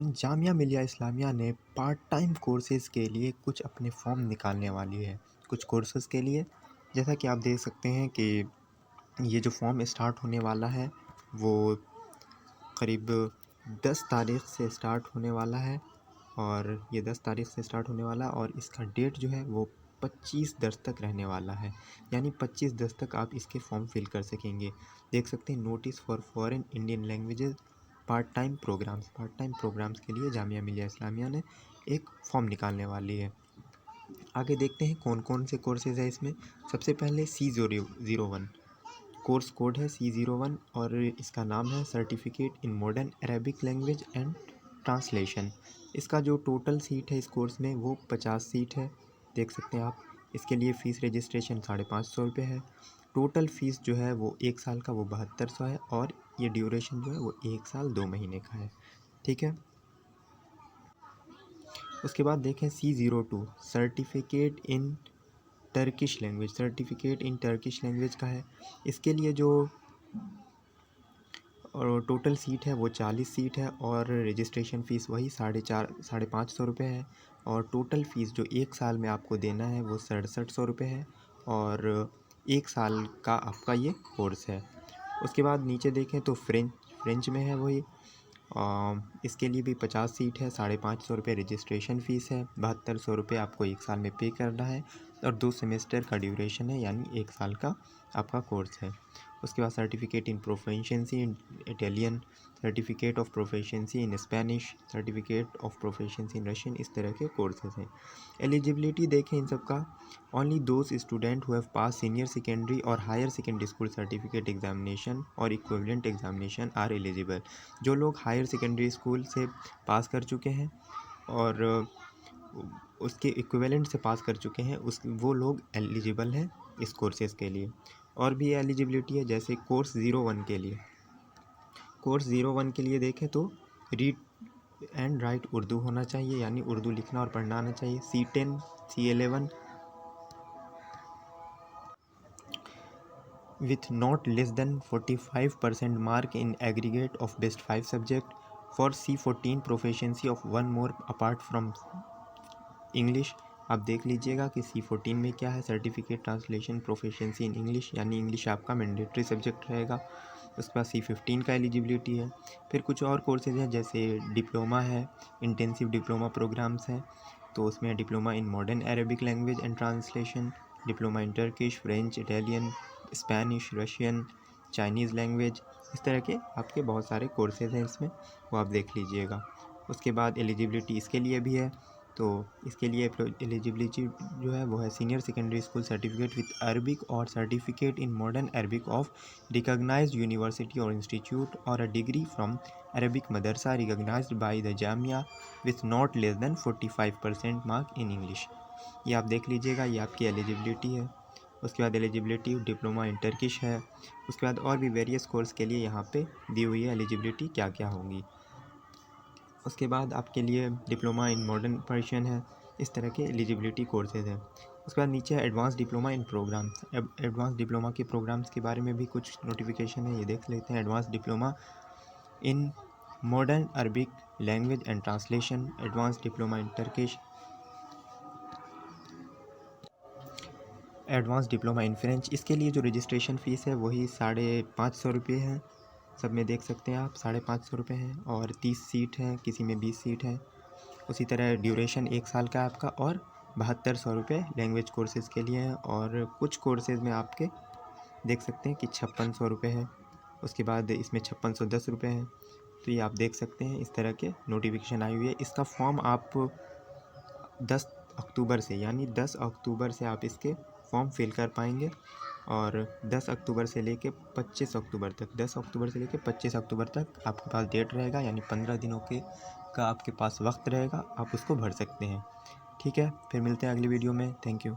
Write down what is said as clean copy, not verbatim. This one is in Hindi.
जामिया मिलिया इस्लामिया ने पार्ट टाइम कोर्सेज़ के लिए कुछ अपने फॉर्म निकालने वाली है। कुछ कोर्सेज़ के लिए जैसा कि आप देख सकते हैं कि ये जो फॉर्म स्टार्ट होने वाला है वो करीब 10 तारीख़ से स्टार्ट होने वाला है। और ये 10 तारीख़ से स्टार्ट होने वाला है और इसका डेट जो है वो 25/10 तक रहने वाला है। यानी 25/10 तक आप इसके फॉर्म फिल कर सकेंगे। देख सकते हैं notice for foreign Indian languages part time programs के लिए जामिया मिलिया इस्लामिया ने एक फॉर्म निकालने वाली है। आगे देखते हैं कौन कौन से कोर्सेज़ है इसमें। सबसे पहले C001 कोर्स कोड है C01 और इसका नाम है certificate in modern Arabic language and translation. इसका जो टोटल सीट है इस कोर्स में वो 50 सीट है। देख सकते हैं आप। इसके लिए फ़ीस रजिस्ट्रेशन 550 रुपये है। टोटल फ़ीस जो है वो 1 साल का वो 7200 है और ये ड्यूरेशन जो है वो 1 साल 2 महीने का है। ठीक है। उसके बाद देखें C02 certificate in Turkish language का है। इसके लिए जो और टोटल सीट है वो 40 सीट है और रजिस्ट्रेशन फ़ीस वही 550 रुपये है। और टोटल फ़ीस जो 1 साल में आपको देना है वो 6700 रुपये है और 1 साल का आपका ये कोर्स है। उसके बाद नीचे देखें तो फ्रेंच में है वही। इसके लिए भी 50 सीट है, 550 रुपये रजिस्ट्रेशन फ़ीस है, 7200 रुपये आपको 1 साल में पे करना है और 2 सेमेस्टर का ड्यूरेशन है यानी 1 साल का आपका कोर्स है। उसके बाद certificate in proficiency in Italian, certificate of proficiency in Spanish, certificate of proficiency in Russian, इस तरह के कोर्सेज हैं। एलिजिबिलिटी देखें इन सब का। Only those student who have pass senior secondary और higher secondary school certificate examination और इक्विवेलेंट एग्जामिनेशन आर एलिजिबल। जो लोग हायर सेकेंडरी स्कूल से पास कर चुके हैं और उसके इक्विवेलेंट से पास कर चुके हैं वो लोग एलिजिबल हैं इस कोर्सेज़ के लिए। और भी एलिजिबिलिटी है जैसे कोर्स 01 के लिए। कोर्स 01 के लिए देखें तो रीड एंड राइट उर्दू होना चाहिए यानी उर्दू लिखना और पढ़ना आना चाहिए। C10 C11 with not less than 45% mark in aggregate of best 5 subject. For C14 proficiency of one more apart from English. आप देख लीजिएगा कि C14 में क्या है, certificate translation proficiency in English यानी इंग्लिश आपका मैंडेटरी सब्जेक्ट रहेगा। उसके बाद C15 का एलिजिबिलिटी है। फिर कुछ और कोर्सेज हैं जैसे डिप्लोमा है, इंटेंसिव डिप्लोमा प्रोग्राम्स हैं तो उसमें diploma in modern Arabic language and translation, diploma in Turkish, French, Italian, Spanish, Russian, Chinese language, इस तरह के आपके बहुत सारे कोर्सेज हैं इसमें, वो आप देख लीजिएगा। उसके बाद एलिजिबिलिटी इसके लिए भी है तो इसके लिए एलिजिबिलिटी जो है वो है senior secondary school certificate with Arabic और certificate in modern Arabic of recognised university और इंस्टीट्यूट और a degree from Arabic madrasa recognised by the Jamia with not less than 45% mark in English. ये आप देख लीजिएगा, ये आपकी एलिजिबिलिटी है। उसके बाद एलिजिबिलिटी डिप्लोमा इन टर्किश है। उसके बाद और भी वेरियस कोर्स के लिए यहाँ पे दी हुई है एलिजिबिलिटी क्या क्या होंगी। उसके बाद आपके लिए डिप्लोमा इन मॉडर्न पर्शियन है, इस तरह के एलिजिबिलिटी कोर्सेज हैं। उसके बाद नीचे है advance diploma in programs. Advance diploma के प्रोग्राम्स के बारे में भी कुछ नोटिफिकेशन है, ये देख लेते हैं। Advance diploma in modern Arabic language and translation, advance diploma in Turkish, advance diploma in French. इसके लिए जो रजिस्ट्रेशन फ़ीस है वही 550 रुपये है। सब में देख सकते हैं आप 550 रुपये हैं और 30 सीट हैं, किसी में 20 सीट है। उसी तरह ड्यूरेशन 1 साल का आपका और 7200 रुपये लैंग्वेज कोर्सेज़ के लिए हैं। और कुछ कोर्सेज़ में आपके देख सकते हैं कि 5600 रुपये है। उसके बाद इसमें 5610 रुपये हैं। तो ये आप देख सकते हैं इस तरह के नोटिफिकेशन आई हुई है। इसका फॉर्म आप 10 अक्टूबर से यानी 10 अक्टूबर से आप इसके फॉर्म फिल कर पाएंगे और 10 अक्टूबर से लेके 25 अक्टूबर तक 10 अक्टूबर से लेके 25 अक्टूबर तक आपके पास डेट रहेगा यानी 15 दिनों के का आपके पास वक्त रहेगा, आप उसको भर सकते हैं। ठीक है, फिर मिलते हैं अगली वीडियो में। Thank you.